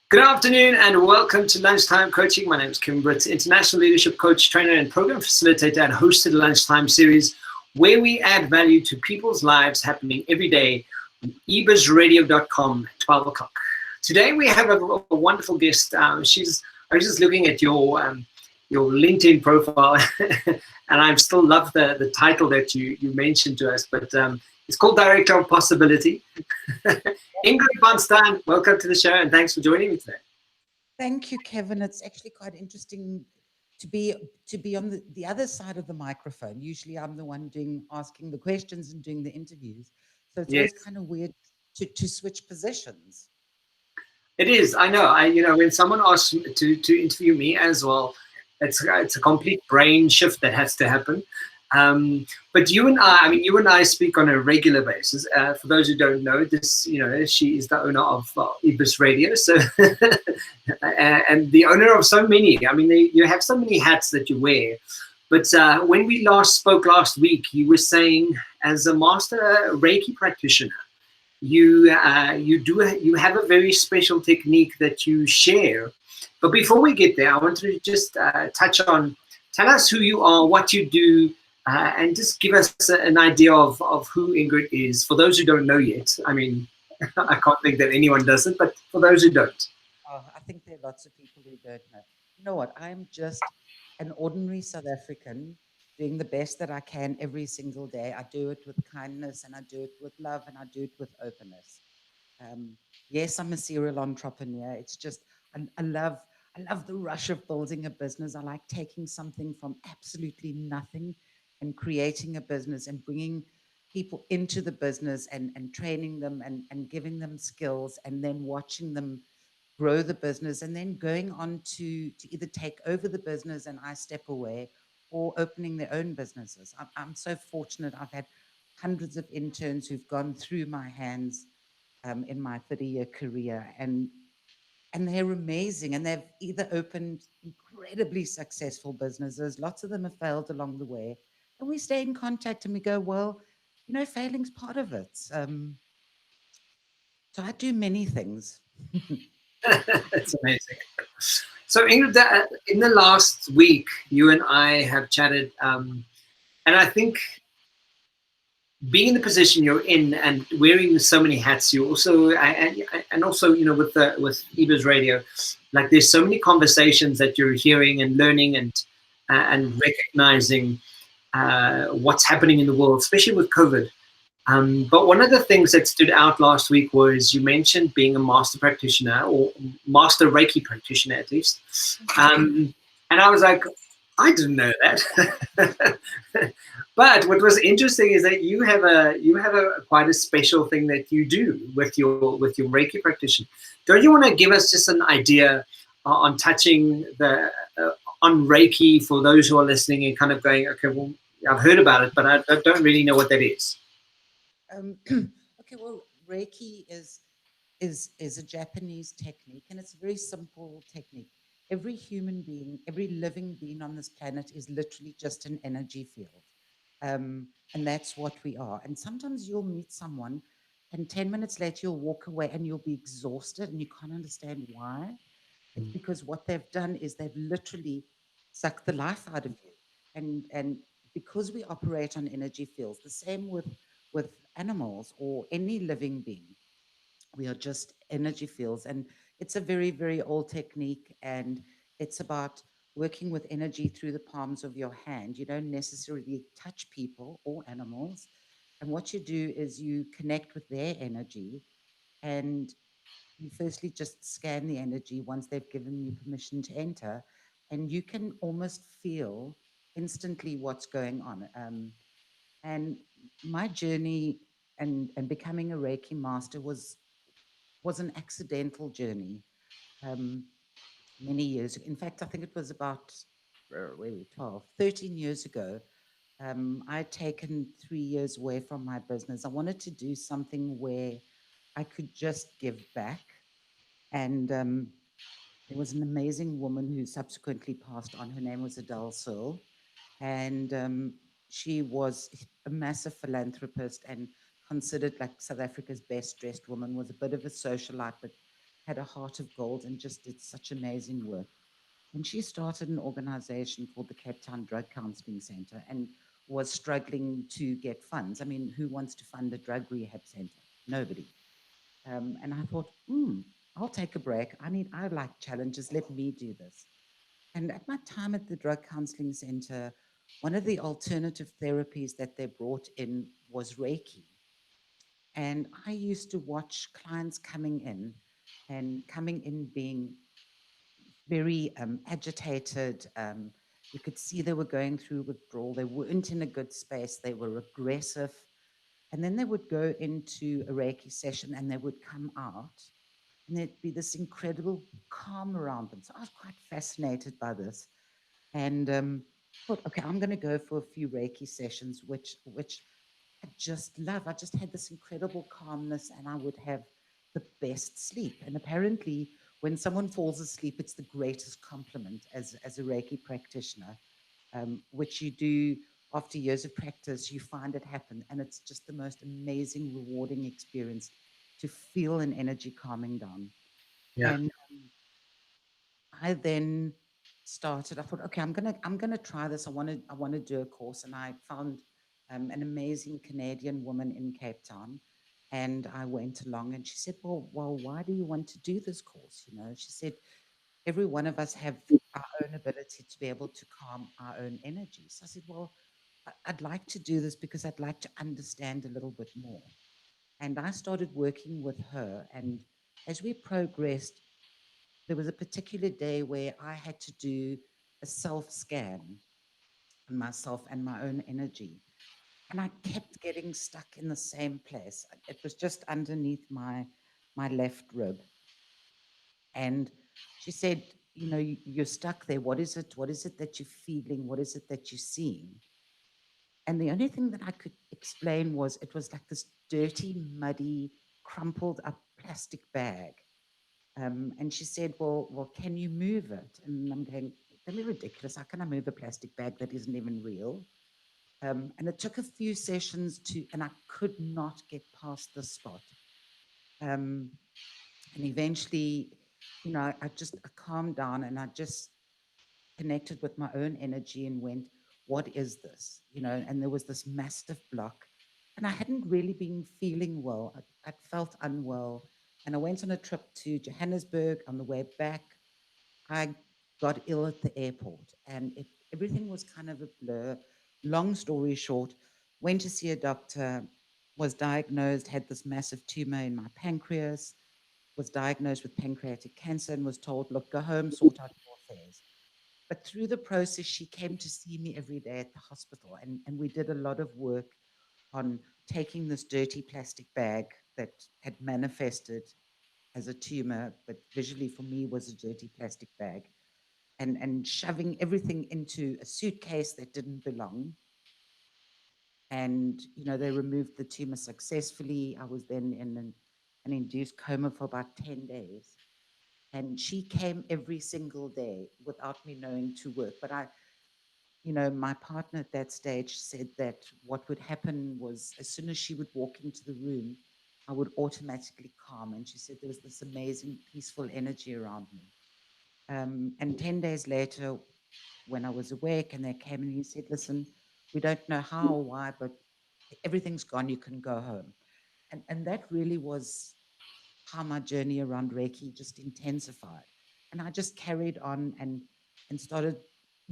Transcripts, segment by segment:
Good afternoon and welcome to Lunchtime Coaching. My name is Ingrids, international leadership coach, trainer, and program facilitator, and host of the Lunchtime series, where we add value to people's lives happening every day on ebizradio.com at 12 o'clock. Today we have a wonderful guest. I was just looking at your LinkedIn profile, and I still love the title that you mentioned to us, but it's called Director of Possibility. Ingrid Von Stein, welcome to the show, and thanks for joining me today. Thank you, Kevin. It's actually quite interesting to be on the other side of the microphone. Usually I'm the one asking the questions and doing the interviews. So it's always kind of weird to switch positions. It is. I know. When someone asks to interview me as well, it's a complete brain shift that has to happen. But you and I speak on a regular basis. For those who don't know, she is the owner of Ibis Radio, so and the owner of so many. I mean, you have so many hats that you wear. But when we last spoke last week, you were saying, as a master Reiki practitioner, you have a very special technique that you share. But before we get there, I want to just tell us who you are, what you do. And just give us an idea of who Ingrid is, for those who don't know yet. I mean, I can't think that anyone doesn't, but for those who don't. Oh, I think there are lots of people who don't know. You know what? I'm just an ordinary South African doing the best that I can every single day. I do it with kindness, and I do it with love, and I do it with openness. Yes, I'm a serial entrepreneur. It's just, I love the rush of building a business. I like taking something from absolutely nothing and creating a business and bringing people into the business and training them and giving them skills and then watching them grow the business and then going on to either take over the business and I step away, or opening their own businesses. I'm so fortunate. I've had hundreds of interns who've gone through my hands in my 30-year career, and they're amazing, and they've either opened incredibly successful businesses. Lots of them have failed along the way, and we stay in contact and we go, well, failing's part of it. So I do many things. That's amazing. So Ingrid, in the last week, you and I have chatted, and I think being in the position you're in and wearing so many hats, you also and also with Ibis Radio, like there's so many conversations that you're hearing and learning and recognizing what's happening in the world, especially with COVID. But one of the things that stood out last week was you mentioned being a master practitioner, or master Reiki practitioner at least. And I was like, I didn't know that. But what was interesting is that you have a quite a special thing that you do with your Reiki practitioner. Don't you want to give us just an idea on touching on Reiki for those who are listening and kind of going, okay, well, I've heard about it, but I don't really know what that is. Okay, well, Reiki is a Japanese technique, and it's a very simple technique. Every human being, every living being on this planet is literally just an energy field. And that's what we are. And sometimes you'll meet someone, and 10 minutes later, you'll walk away and you'll be exhausted and you can't understand why. It's because what they've done is they've literally sucked the life out of you. And because we operate on energy fields, the same with animals or any living being, we are just energy fields. And it's a very, very old technique, and it's about working with energy through the palms of your hand. You don't necessarily touch people or animals. And what you do is you connect with their energy, and you firstly just scan the energy once they've given you permission to enter, and you can almost feel instantly what's going on. And my journey and becoming a Reiki master was an accidental journey. Many years. In fact, I think it was about 13 years ago. I had taken 3 years away from my business. I wanted to do something where I could just give back. And there was an amazing woman who subsequently passed on. Her name was Adele Searle. And she was a massive philanthropist and considered like South Africa's best dressed woman, was a bit of a socialite, but had a heart of gold and just did such amazing work. And she started an organization called the Cape Town Drug Counseling Center and was struggling to get funds. I mean, who wants to fund a drug rehab center? Nobody. And I thought, I'll take a break. I like challenges. Let me do this. And at my time at the Drug Counseling Center, one of the alternative therapies that they brought in was Reiki. And I used to watch clients coming in being very agitated. You could see they were going through withdrawal. They weren't in a good space. They were aggressive. And then they would go into a Reiki session and they would come out and there'd be this incredible calm around them. So I was quite fascinated by this. And thought, okay, I'm going to go for a few Reiki sessions, which I just love. I just had this incredible calmness, and I would have the best sleep. And apparently, when someone falls asleep, it's the greatest compliment as a Reiki practitioner, which you do after years of practice. You find it happen, and it's just the most amazing, rewarding experience to feel an energy calming down. Yeah. And I then started. I thought, okay, I'm gonna try this. I want to do a course, and I found an amazing Canadian woman in Cape Town, and I went along, and she said, well, why do you want to do this course? You know, she said, every one of us have our own ability to be able to calm our own energy. So I said, well, I'd like to do this because I'd like to understand a little bit more. And I started working with her, and as we progressed, there was a particular day where I had to do a self scan on myself and my own energy. And I kept getting stuck in the same place. It was just underneath my left rib. And she said, you know, you're stuck there. What is it? What is it that you're feeling? What is it that you're seeing? And the only thing that I could explain was it was like this dirty, muddy, crumpled up plastic bag. And she said, well, can you move it? And I'm going, don't be ridiculous. How can I move a plastic bag that isn't even real? And it took a few sessions and I could not get past the spot. Um, and eventually, you know, I calmed down and I just connected with my own energy and went, what is this? You know, and there was this massive block. And I hadn't really been feeling well. I felt unwell. And I went on a trip to Johannesburg. On the way back, I got ill at the airport and everything was kind of a blur. Long story short, went to see a doctor, was diagnosed, had this massive tumor in my pancreas, was diagnosed with pancreatic cancer and was told, look, go home, sort out your affairs. But through the process, she came to see me every day at the hospital. And we did a lot of work on taking this dirty plastic bag that had manifested as a tumor, but visually for me was a dirty plastic bag, and shoving everything into a suitcase that didn't belong. And, you know, they removed the tumor successfully. I was then in an induced coma for about 10 days. And she came every single day without me knowing to work. But you know, my partner at that stage said that what would happen was as soon as she would walk into the room, I would automatically calm. And she said there was this amazing, peaceful energy around me. And 10 days later, when I was awake and they came and he said, listen, we don't know how or why, but everything's gone. You can go home. And that really was how my journey around Reiki just intensified. And I just carried on and started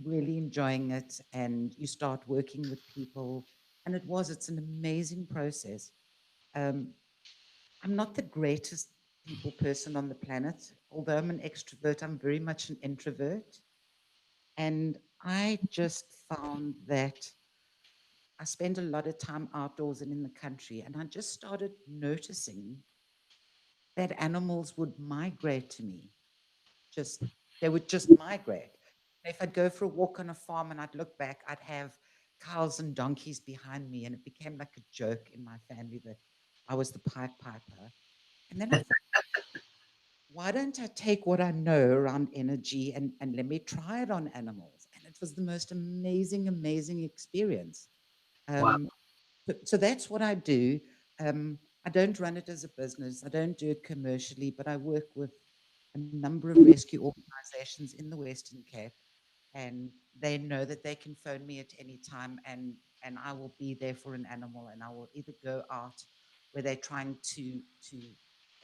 really enjoying it. And you start working with people. And it's an amazing process. Um, I'm not the greatest people person on the planet. Although I'm an extrovert, I'm very much an introvert. And I just found that I spend a lot of time outdoors and in the country. And I just started noticing that animals would migrate to me. Just They would just migrate. If I'd go for a walk on a farm and I'd look back, I'd have cows and donkeys behind me, and it became like a joke in my family that I was the Pied Piper. And then I thought, why don't I take what I know around energy and let me try it on animals? And it was the most amazing, amazing experience. Wow. So that's what I do. I don't run it as a business. I don't do it commercially, but I work with a number of rescue organizations in the Western Cape, and they know that they can phone me at any time, and I will be there for an animal, and I will either go out where they're trying to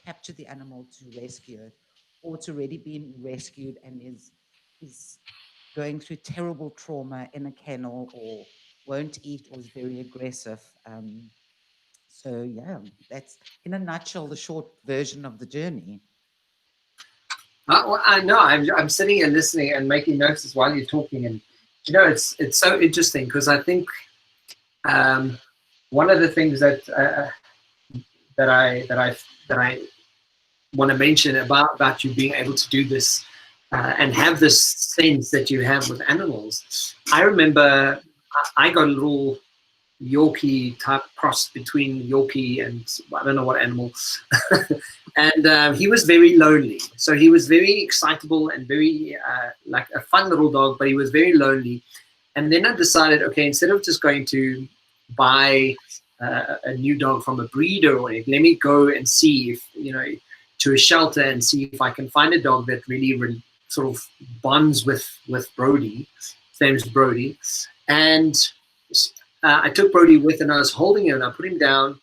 capture the animal to rescue it, or it's already been rescued and is going through terrible trauma in a kennel, or won't eat, or is very aggressive. So yeah, that's in a nutshell the short version of the journey. Well, I know. I'm sitting here listening and making notes as while you're talking, and it's so interesting because I think one of the things that I want to mention about you being able to do this and have this sense that you have with animals. I remember I got a little Yorkie type cross between Yorkie and I don't know what animal. And he was very lonely. So he was very excitable and very like a fun little dog, but he was very lonely. And then I decided, okay, instead of just going to buy a new dog from a breeder, or let me go and see if, to a shelter and see if I can find a dog that really sort of bonds with Brody. His name's Brody. And I took Brody with, and I was holding him, and I put him down.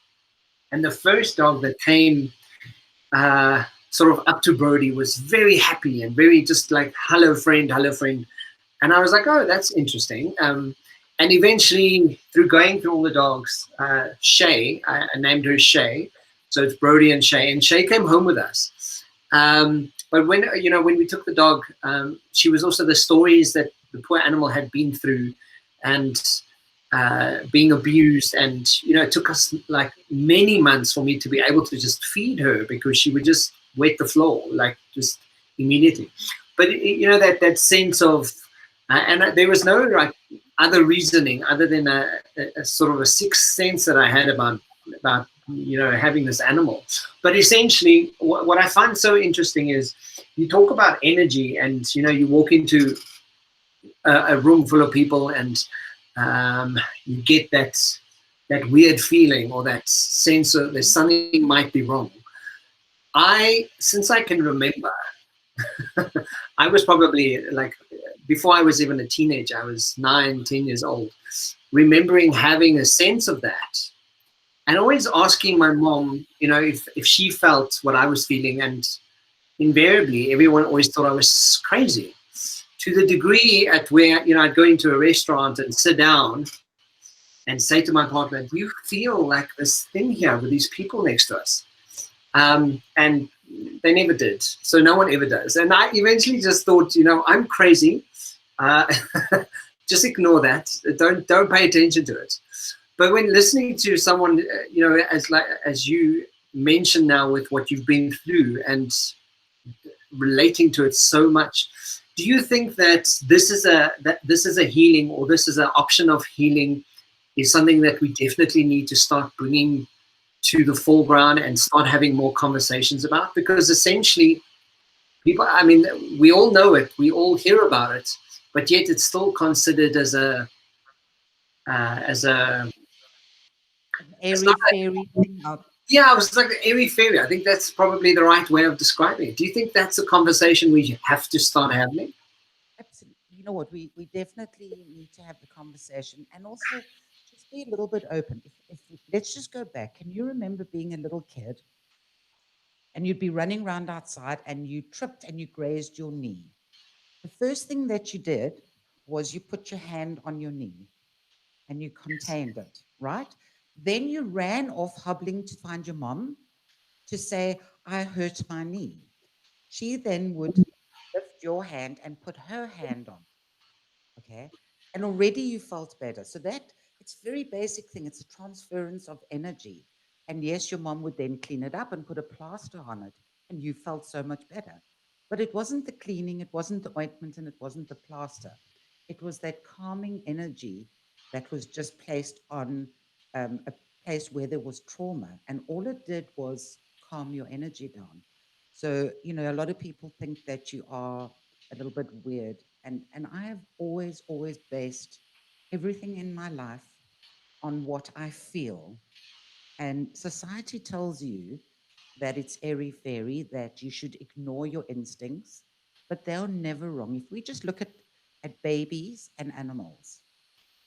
And the first dog that came sort of up to Brody was very happy and very just like, hello, friend, hello, friend. And I was like, oh, that's interesting. And eventually, through going through all the dogs, Shay, I named her Shay. So it's Brody and Shay came home with us. But when we took the dog, she was also the stories that the poor animal had been through, and being abused, and it took us like many months for me to be able to just feed her, because she would just wet the floor like just immediately. But that sense of and there was no like other reasoning other than a sort of a sixth sense that I had about having this animal. But essentially, what I find so interesting is you talk about energy, and you walk into a room full of people, and you get that weird feeling, or that sense of there's something might be wrong. Since I can remember, I was probably like, before I was even a teenager, I was 9, 10 years old, remembering having a sense of that, and always asking my mom, if she felt what I was feeling, and invariably everyone always thought I was crazy. To the degree at where I'd go into a restaurant and sit down and say to my partner, "Do you feel like this thing here with these people next to us?" And they never did. So no one ever does. And I eventually just thought, I'm crazy. Just ignore that. Don't pay attention to it. But when listening to someone, as you mentioned now, with what you've been through and relating to it so much, do you think that this is a healing, or this is an option of healing, is something that we definitely need to start bringing to the foreground and start having more conversations about? Because essentially, people, I mean, we all know it, we all hear about it, but yet it's still considered as a An airy fairy thing out. yeah, I was like an airy fairy. I think that's probably the right way of describing it. Do you think that's a conversation we have to start having? Absolutely. You know what? We definitely need to have the conversation, and also just be a little bit open. If let's just go back. Can you remember being a little kid and you'd be running around outside and you tripped and you grazed your knee? The first thing that you did was you put your hand on your knee and you contained it, right? Then you ran off hobbling to find your mom to say, I hurt my knee. She then would lift your hand and put her hand on, okay? And already you felt better. So that, it's a very basic thing. It's a transference of energy. And yes, your mom would then clean it up and put a plaster on it, and you felt so much better. But it wasn't the cleaning, it wasn't the ointment, and it wasn't the plaster. It was that calming energy that was just placed on a place where there was trauma. And all it did was calm your energy down. So, a lot of people think that you are a little bit weird. And I have always based everything in my life on what I feel. And society tells you that it's airy fairy, that you should ignore your instincts, but they're never wrong. If we just look at babies and animals,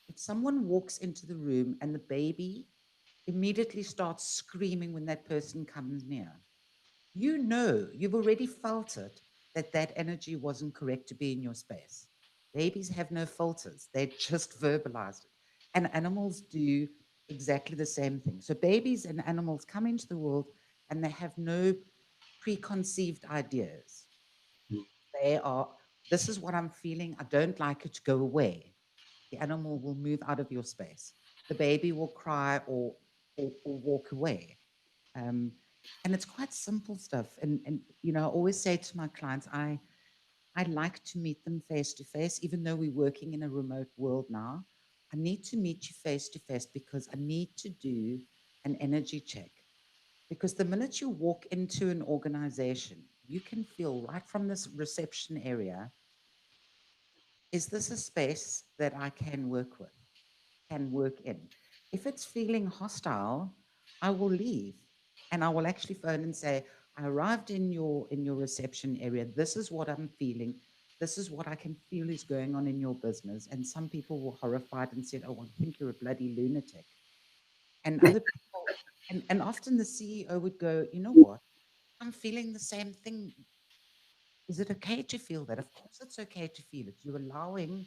if someone walks into the room and the baby immediately starts screaming when that person comes near, you know, you've already felt it, that that energy wasn't correct to be in your space. Babies have no filters, they just verbalized it. And animals do exactly the same thing. So babies and animals come into the world and they have no preconceived ideas. They are, this is what I'm feeling, I don't like it, to go away. The animal will move out of your space. The baby will cry or walk away. Um, and it's quite simple stuff. And you know, I always say to my clients, I like to meet them face to face, even though we're working in a remote world now. I need to meet you face to face because I need to do an energy check. Because the minute you walk into an organization, you can feel right from this reception area, is this a space that I can work with, can work in? If it's feeling hostile, I will leave and I will actually phone and say, I arrived in your reception area. This is what I'm feeling. This is what I can feel is going on in your business. And some people were horrified and said, oh, I think you're a bloody lunatic. And other people, and often the CEO would go, you know what? I'm feeling the same thing. Is it okay to feel that? Of course, it's okay to feel it. You're allowing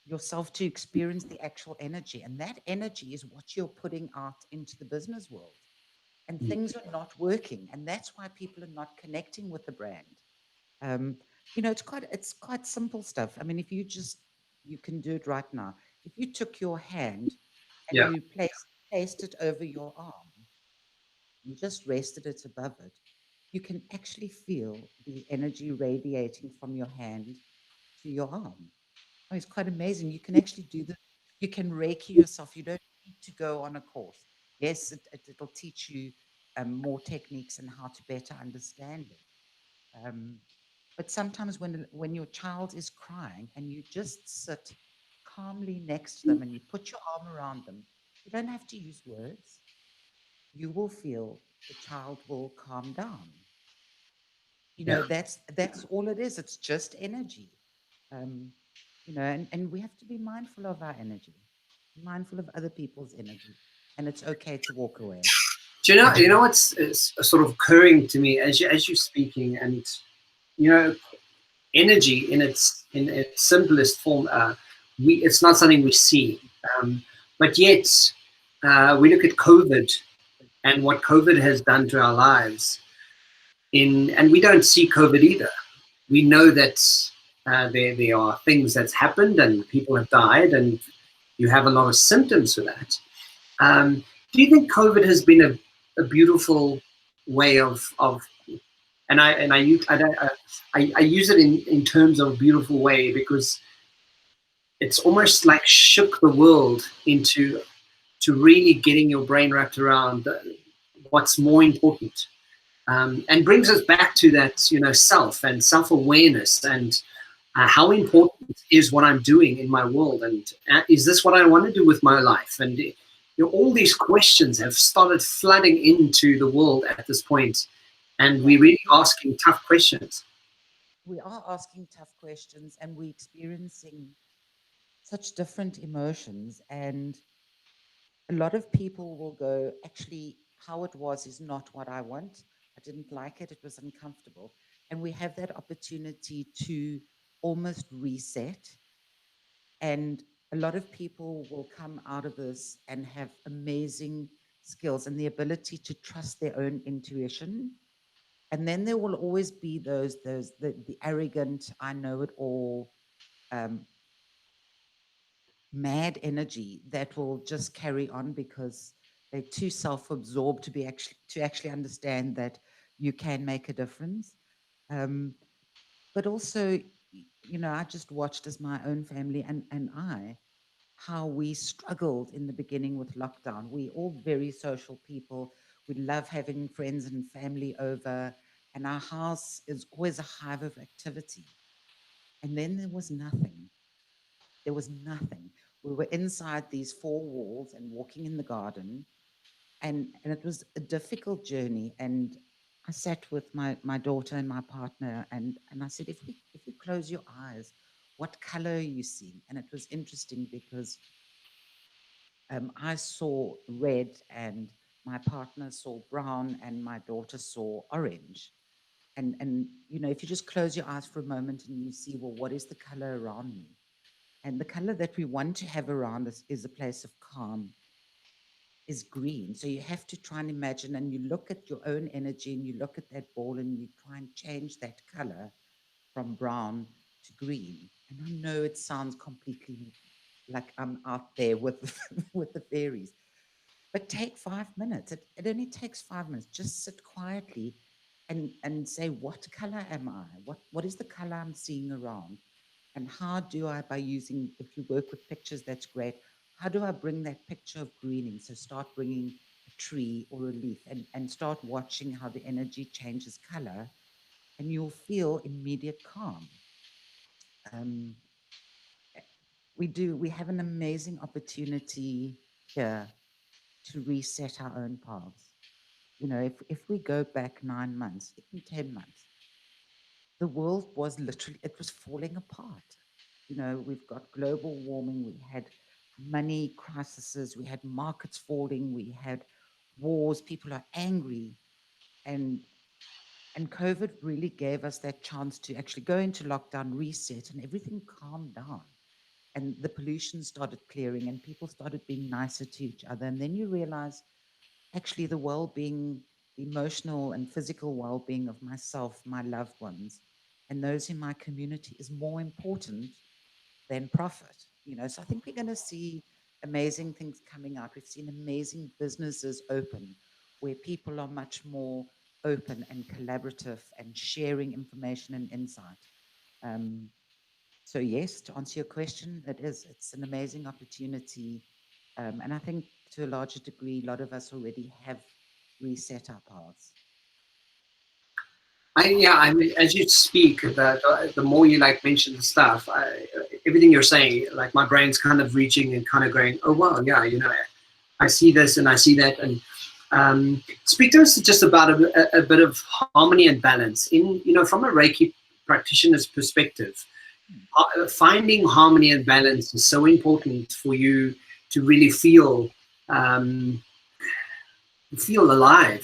yourself to experience the actual energy. And that energy is what you're putting out into the business world. And things are not working. And that's why people are not connecting with the brand. Um, you know, it's quite simple stuff. I mean, if you just, you can do it right now. If you took your hand and Yeah. you placed it over your arm, you just rested it above it, you can actually feel the energy radiating from your hand to your arm. Oh, it's quite amazing. You can actually do the, you can Reiki yourself. You don't need to go on a course. Yes, it'll teach you more techniques and how to better understand it. Um, but sometimes when your child is crying and you just sit calmly next to them and you put your arm around them, you don't have to use words. You will feel the child will calm down. You Yeah. know, that's all it is. It's just energy. Um, you know, and we have to be mindful of our energy, mindful of other people's energy, and it's okay to walk away. Do you know what's is sort of occurring to me as you're speaking, and you know, energy in its simplest form. We It's not something we see, but yet we look at COVID and what COVID has done to our lives. And we don't see COVID either. We know that there are things that's happened and people have died, and you have a lot of symptoms for that. Do you think COVID has been a beautiful way of and I use it in terms of a beautiful way because it's almost like shook the world into to really getting your brain wrapped around what's more important, and brings us back to that, you know, self and self-awareness, and how important is what I'm doing in my world, and is this what I want to do with my life? And you know, all these questions have started flooding into the world at this point, and Yeah, we're really asking tough questions. we are asking tough questions, and we're experiencing such different emotions. And a lot of people will go, actually, how it was is not what I want. I didn't like it. It was uncomfortable. And we have that opportunity to almost reset. And a lot of people will come out of this and have amazing skills and the ability to trust their own intuition. And then there will always be the arrogant, I know it all, um, mad energy that will just carry on because they're too self-absorbed to actually understand that you can make a difference. Um, but also, you know, I just watched as my own family and I, how we struggled in the beginning with lockdown. We all very social people. We love having friends and family over, and our house is always a hive of activity. And then there was nothing. There was nothing. We were inside these four walls and walking in the garden, and it was a difficult journey. And I sat with my daughter and my partner, and I said, if you close your eyes, what color are you seeing? And it was interesting because I saw red, and my partner saw brown, and my daughter saw orange. And you know, if you just close your eyes for a moment and you see, well, what is the color around me? And the color that we want to have around us is a place of calm, is green. So you have to try and imagine, and you look at your own energy and you look at that ball and you try and change that color from brown to green. And I know it sounds completely like I'm out there with with the fairies, but take 5 minutes. It only takes 5 minutes. Just sit quietly and say, what color am I? What is the color I'm seeing around? And how do I, by using, if you work with pictures, that's great. How do I bring that picture of greening? So start bringing a tree or a leaf, and start watching how the energy changes color, and you'll feel immediate calm. Um, we have an amazing opportunity here to reset our own paths. You know, if we go back 9 months, even 10 months, the world was literally, it was falling apart. You know, we've got global warming, we had money crises, we had markets falling, we had wars, people are angry. And COVID really gave us that chance to actually go into lockdown, reset, and everything calmed down. And the pollution started clearing, and people started being nicer to each other. And then you realize actually the well-being, the emotional and physical well-being of myself, my loved ones, and those in my community is more important than profit. You know, so I think we're going to see amazing things coming out. We've seen amazing businesses open where people are much more open and collaborative and sharing information and insight. Um, so yes, to answer your question, it's an amazing opportunity. And I think to a larger degree, a lot of us already have reset our paths. I mean, as you speak, the more you like mention the stuff, everything you're saying, like my brain's kind of reaching and kind of going, oh wow, yeah, you know, I see this and I see that. And speak to us just about a bit of harmony and balance in, you know, from a Reiki practitioner's perspective. Finding harmony and balance is so important for you to really feel alive,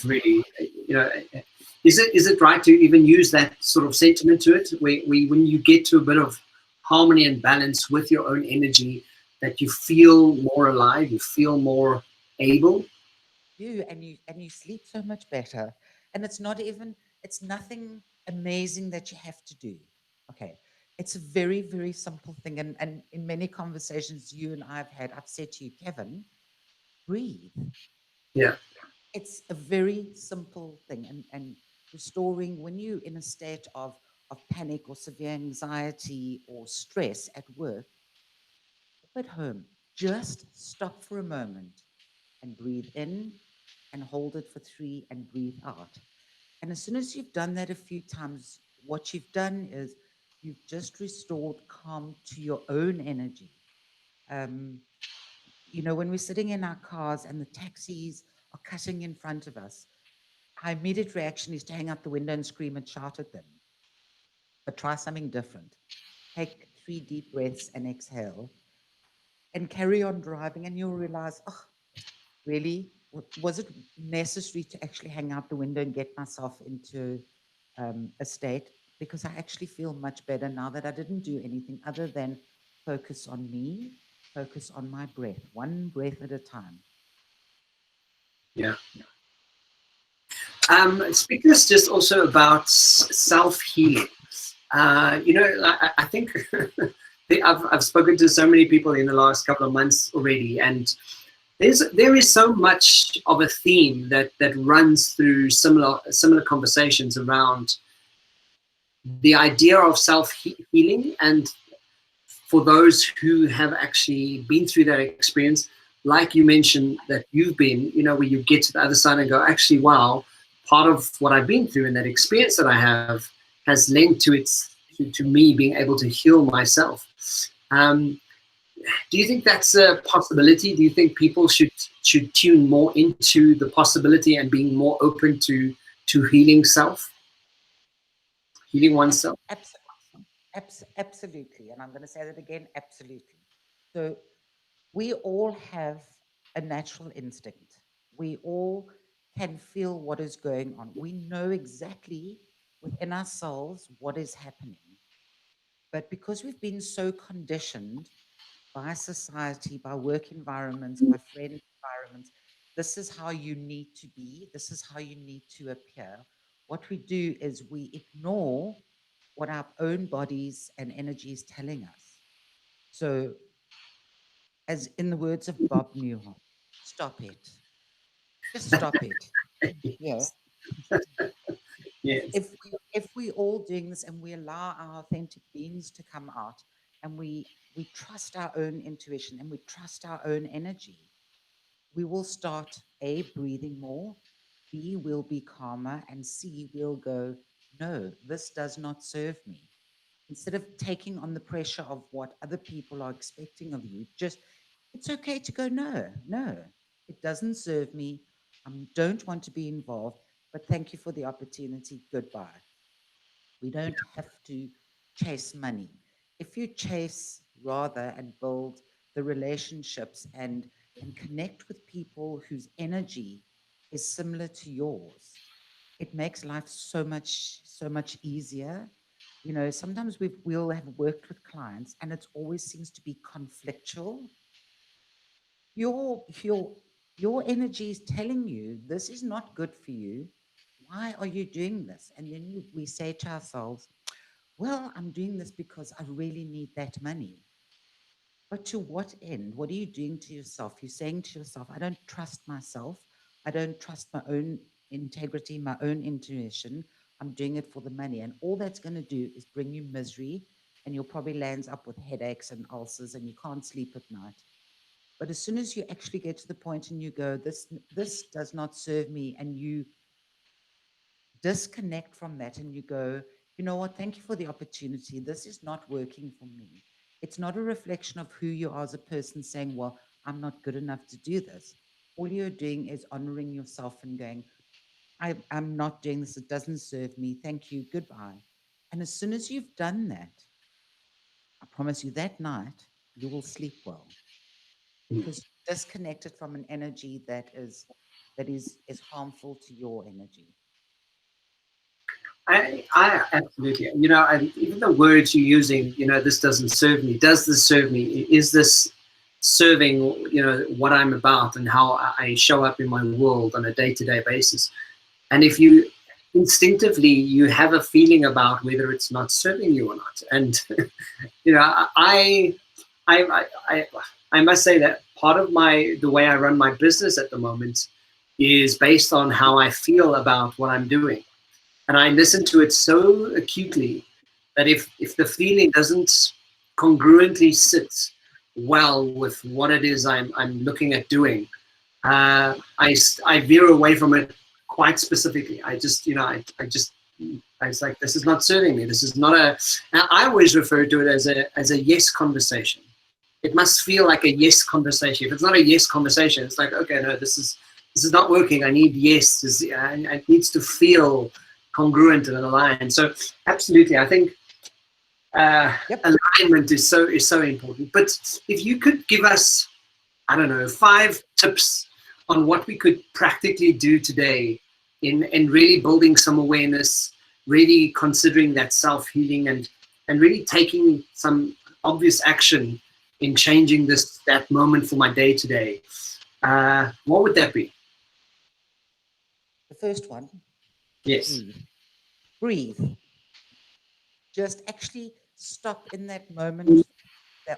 really. You know, is it right to even use that sort of sentiment to it, where when you get to a bit of harmony and balance with your own energy, that you feel more alive, you feel more able? And you sleep so much better. And it's nothing amazing that you have to do. Okay. It's a very, very simple thing. And in many conversations you and I've had, I've said to you, Kevin, breathe. Yeah. It's a very simple thing. And restoring, when you're in a state of panic or severe anxiety or stress at work, at home, just stop for a moment and breathe in and hold it for 3 and breathe out. And as soon as you've done that a few times, what you've done is you've just restored calm to your own energy. Um, you know, when we're sitting in our cars and the taxis are cutting in front of us, our immediate reaction is to hang out the window and scream and shout at them. But try something different. Take 3 deep breaths and exhale and carry on driving, and you'll realize, oh, really? Was it necessary to actually hang out the window and get myself into a state? Because I actually feel much better now that I didn't do anything other than focus on me, focus on my breath, one breath at a time. Yeah. Speak to us just also about self-healing. You know, I think I've spoken to so many people in the last couple of months already, and there is so much of a theme that runs through similar conversations around the idea of self-healing. And for those who have actually been through that experience, like you mentioned that you've been, you know, where you get to the other side and go, actually, wow, part of what I've been through and that experience that I have has lent to to me being able to heal myself. Do you think that's a possibility? Do you think people should tune more into the possibility and being more open to to healing self, healing oneself? Absolutely. And I'm going to say that again, absolutely. So we all have a natural instinct. We all can feel what is going on. We know exactly within ourselves what is happening. But because we've been so conditioned by society, by work environments, by friend environments, this is how you need to be, this is how you need to appear. What we do is we ignore what our own bodies and energy is telling us. So, as in the words of Bob Newhart, stop it. Just stop it. Yeah. Yes. Yes. If we all doing this and we allow our authentic beings to come out and we trust our own intuition and we trust our own energy, we will start A, breathing more, B, we'll be calmer, and C, we'll go, no, this does not serve me. Instead of taking on the pressure of what other people are expecting of you, just it's okay to go, no, no, it doesn't serve me. I don't want to be involved, but thank you for the opportunity. Goodbye. We don't have to chase money. If you chase rather and build the relationships and connect with people whose energy is similar to yours, it makes life so much easier. You know, sometimes we'll have worked with clients and it always seems to be conflictual. Your energy is telling you this is not good for you. Why are you doing this? And then we say to ourselves, well, I'm doing this because I really need that money. But to what end? What are you doing to yourself? You're saying to yourself, I don't trust myself. I don't trust my own integrity, my own intuition. I'm doing it for the money. And all that's going to do is bring you misery. And you'll probably land up with headaches and ulcers and you can't sleep at night. But as soon as you actually get to the point and you go, this does not serve me, and you disconnect from that and you go, you know what, thank you for the opportunity. This is not working for me. It's not a reflection of who you are as a person saying, well, I'm not good enough to do this. All you're doing is honoring yourself and going, I'm not doing this. It doesn't serve me. Thank you. Goodbye. And as soon as you've done that, I promise you that night, you will sleep well because you're disconnected from an energy that is harmful to your energy. I absolutely, even the words you're using, this doesn't serve me. Does this serve me? Is this serving, what I'm about and how I show up in my world on a day-to-day basis? And if you instinctively, you have a feeling about whether it's not serving you or not. And, I, I must say that part of the way I run my business at the moment is based on how I feel about what I'm doing. And I listen to it so acutely that if the feeling doesn't congruently sit well with what it is I'm looking at doing, I veer away from it quite specifically. I was like, this is not serving me. This is not now I always refer to it as a yes conversation. It must feel like a yes conversation. If it's not a yes conversation, it's like, okay, no, this is not working. I need yes. It needs to feel congruent and aligned. So absolutely, I think Yep. alignment is so important. But if you could give us, I don't know, 5 tips on what we could practically do today in really building some awareness, really considering that self-healing and really taking some obvious action in changing that moment for my day to day, what would that be? The first one, Yes. breathe. Breathe. Just actually stop in that moment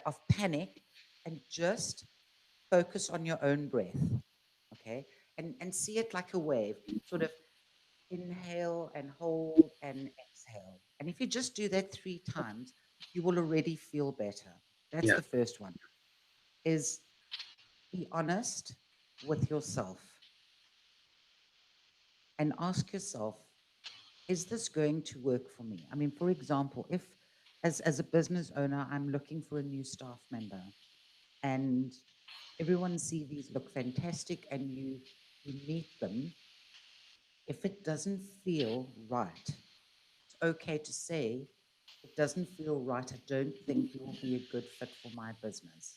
of panic and just focus on your own breath. Okay. And see it like a wave, sort of inhale and hold and exhale. And if you just do that 3 times, you will already feel better. That's Yeah. the first one, is be honest with yourself and ask yourself, is this going to work for me? I mean, for example, if as a business owner, I'm looking for a new staff member and everyone's CVs look fantastic and you meet them, if it doesn't feel right, it's okay to say, it doesn't feel right. I don't think you will be a good fit for my business.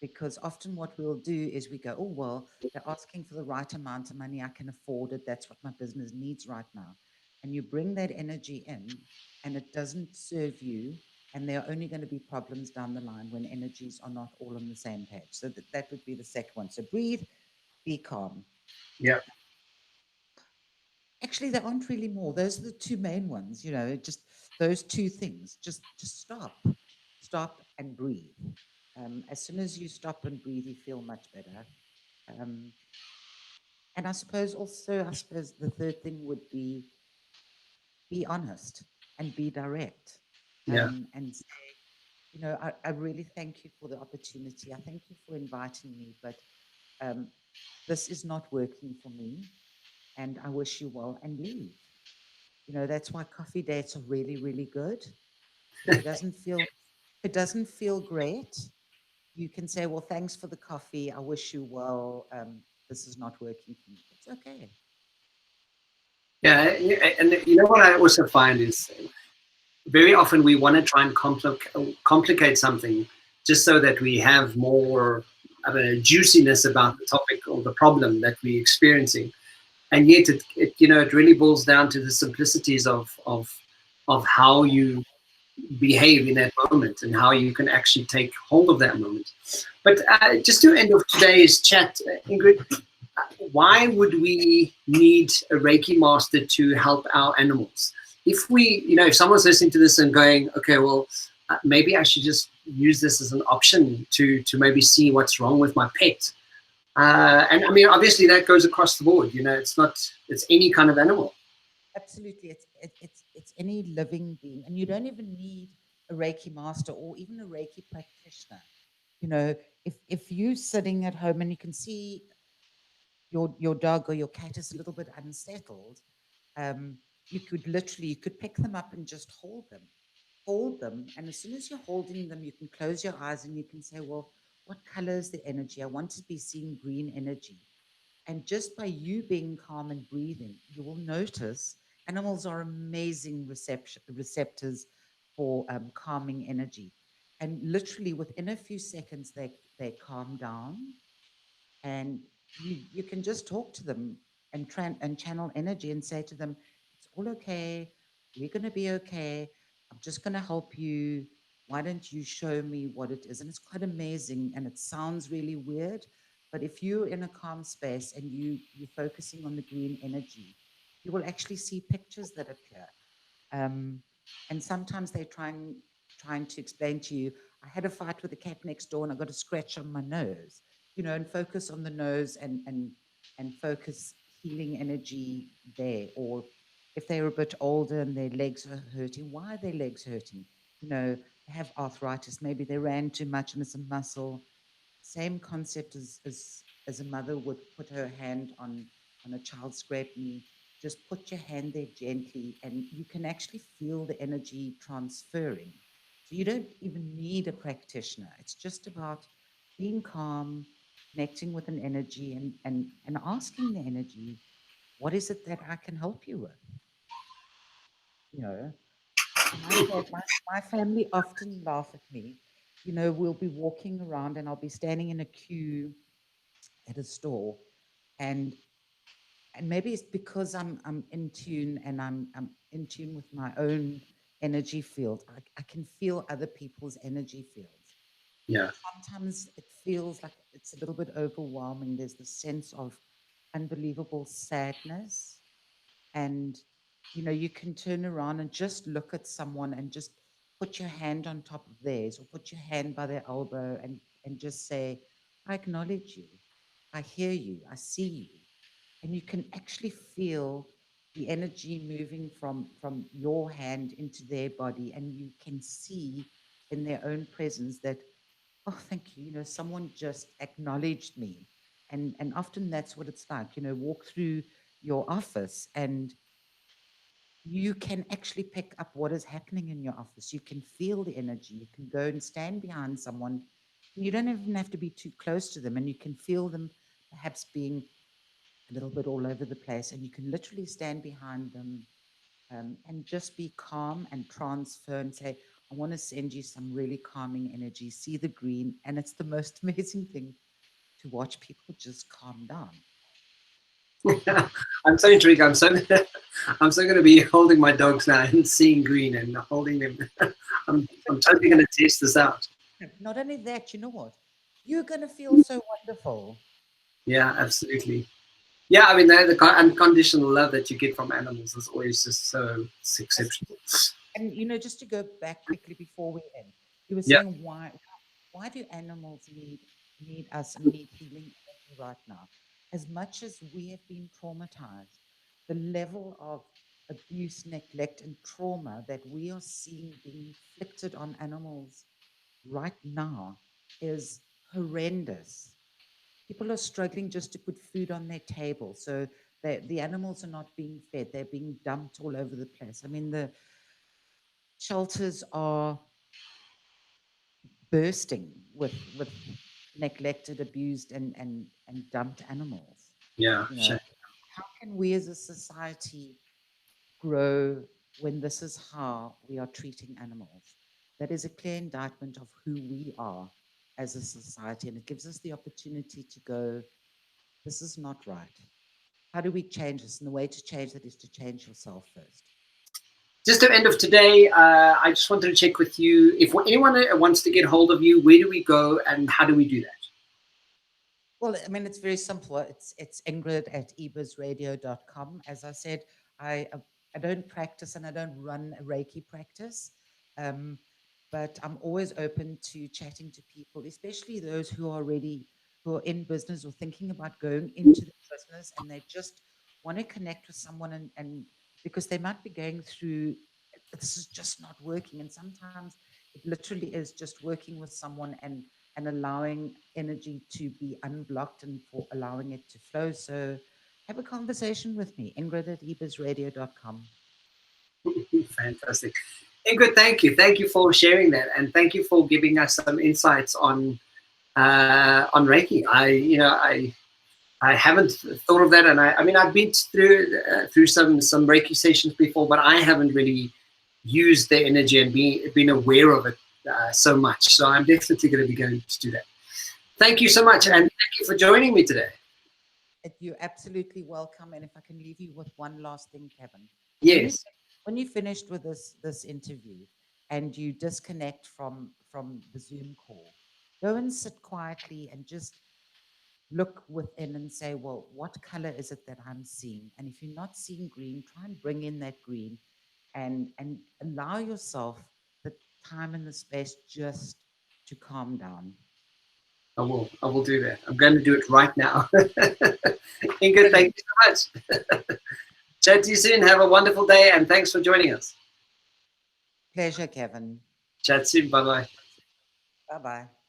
Because often what we'll do is we go, oh, well, they're asking for the right amount of money. I can afford it. That's what my business needs right now. And you bring that energy in and it doesn't serve you. And there are only going to be problems down the line when energies are not all on the same page. So that would be the second one. So breathe, be calm. Yeah. Actually, there aren't really more. Those are the two main ones, just those two things. Just stop and breathe. As soon as you stop and breathe, you feel much better. Um, and I suppose the third thing would be honest and be direct. Yeah. And say, I really thank you for the opportunity. I thank you for inviting me, but um, this is not working for me. And I wish you well and leave. That's why coffee dates are really, really good. If it doesn't feel great, you can say, well, thanks for the coffee. I wish you well. This is not working for me. It's okay. Yeah. And you know what I also find is very often we want to try and complicate something just so that we have more, I don't know, juiciness about the topic or the problem that we're experiencing. And yet it really boils down to the simplicities of how you behave in that moment and how you can actually take hold of that moment. But just to end off today's chat, Ingrid, why would we need a Reiki master to help our animals? If if someone's listening to this and going, okay, well, maybe I should just use this as an option to maybe see what's wrong with my pet. And I mean, obviously that goes across the board. It's any kind of animal. Absolutely. It's any living being. And you don't even need a Reiki master or even a Reiki practitioner. You know, if you're sitting at home and you can see your dog or your cat is a little bit unsettled, um, you could pick them up and just hold them. And as soon as you're holding them, you can close your eyes and you can say, well, what color is the energy? I want to be seeing green energy. And just by you being calm and breathing, you will notice animals are amazing receptors for calming energy. And literally within a few seconds, they calm down, and you can just talk to them and channel energy and say to them, it's all okay, we're going to be okay, I'm just going to help you, why don't you show me what it is? And it's quite amazing, and it sounds really weird, but if you're in a calm space and you're focusing on the green energy, you will actually see pictures that appear. um, and sometimes they're trying to explain to you, I had a fight with the cat next door and I got a scratch on my nose, and focus on the nose and focus healing energy there. Or if they're a bit older and their legs are hurting, why are their legs hurting? They have arthritis, maybe they ran too much and it's a muscle. Same concept as a mother would put her hand on a child's scraped knee. Just put your hand there gently, and you can actually feel the energy transferring. So you don't even need a practitioner. It's just about being calm, connecting with an energy, and asking the energy, what is it that I can help you with? You know, my family often laugh at me. We'll be walking around and I'll be standing in a queue at a store, and maybe it's because I'm in tune, and I'm in tune with my own energy field. I can feel other people's energy fields. Yeah. Sometimes it feels like it's a little bit overwhelming. There's this sense of unbelievable sadness, and you can turn around and just look at someone and just put your hand on top of theirs, or put your hand by their elbow, and just say, I acknowledge you, I hear you, I see you. And you can actually feel the energy moving from your hand into their body, and you can see in their own presence that, oh, thank you, someone just acknowledged me. And often that's what it's like. Walk through your office and you can actually pick up what is happening in your office. You can feel the energy. You can go and stand behind someone. You don't even have to be too close to them, and you can feel them perhaps being a little bit all over the place, and you can literally stand behind them and just be calm and transfer and say, I want to send you some really calming energy, see the green. And it's the most amazing thing to watch people just calm down. I'm so intrigued. I'm so going to be holding my dogs now and seeing green and holding them. I'm totally going to test this out. Not only that, you know what? You're going to feel so wonderful. Yeah, absolutely. Yeah, I mean, the unconditional love that you get from animals is always just so exceptional. And, you know, just to go back quickly before we end, you were Yeah. saying why do animals need us and need healing energy right now? As much as we have been traumatized, the level of abuse, neglect, and trauma that we are seeing being inflicted on animals right now is horrendous. People are struggling just to put food on their table. So the animals are not being fed. They're being dumped all over the place. I mean, the shelters are bursting with neglected, abused, and dumped animals. Yeah, You know, sure. how can we as a society grow when this is how we are treating animals? That is a clear indictment of who we are as a society, and it gives us the opportunity to go, this is not right. How do we change this? And the way to change that is to change yourself first. Just at the end of today, I just wanted to check with you, if anyone wants to get hold of you, where do we go and how do we do that? Well, I mean, it's very simple. It's Ingrid at ebizradio.com. As I said, I don't practice and I don't run a Reiki practice, but I'm always open to chatting to people, especially those who are in business or thinking about going into the business, and they just want to connect with someone and because they might be going through, this is just not working. And sometimes it literally is just working with someone and allowing energy to be unblocked and for allowing it to flow. So have a conversation with me, Ingrid at ebizradio.com. Fantastic. Ingrid, thank you. Thank you for sharing that. And thank you for giving us some insights on Reiki. I haven't thought of that. And I mean, I've been through some Reiki sessions before, but I haven't really used the energy and been aware of it so much. So I'm definitely going to be going to do that. Thank you so much. And thank you for joining me today. You're absolutely welcome. And if I can leave you with one last thing, Kevin. Yes. When you finished with this interview and you disconnect from the Zoom call, go and sit quietly and just look within and say, well, what color is it that I'm seeing? And if you're not seeing green, try and bring in that green and allow yourself the time and the space just to calm down. I will do that. I'm going to do it right now. Ingrid, thank you so much. Chat to you soon. Have a wonderful day and thanks for joining us. Pleasure, Kevin. Chat soon. Bye-bye. Bye-bye.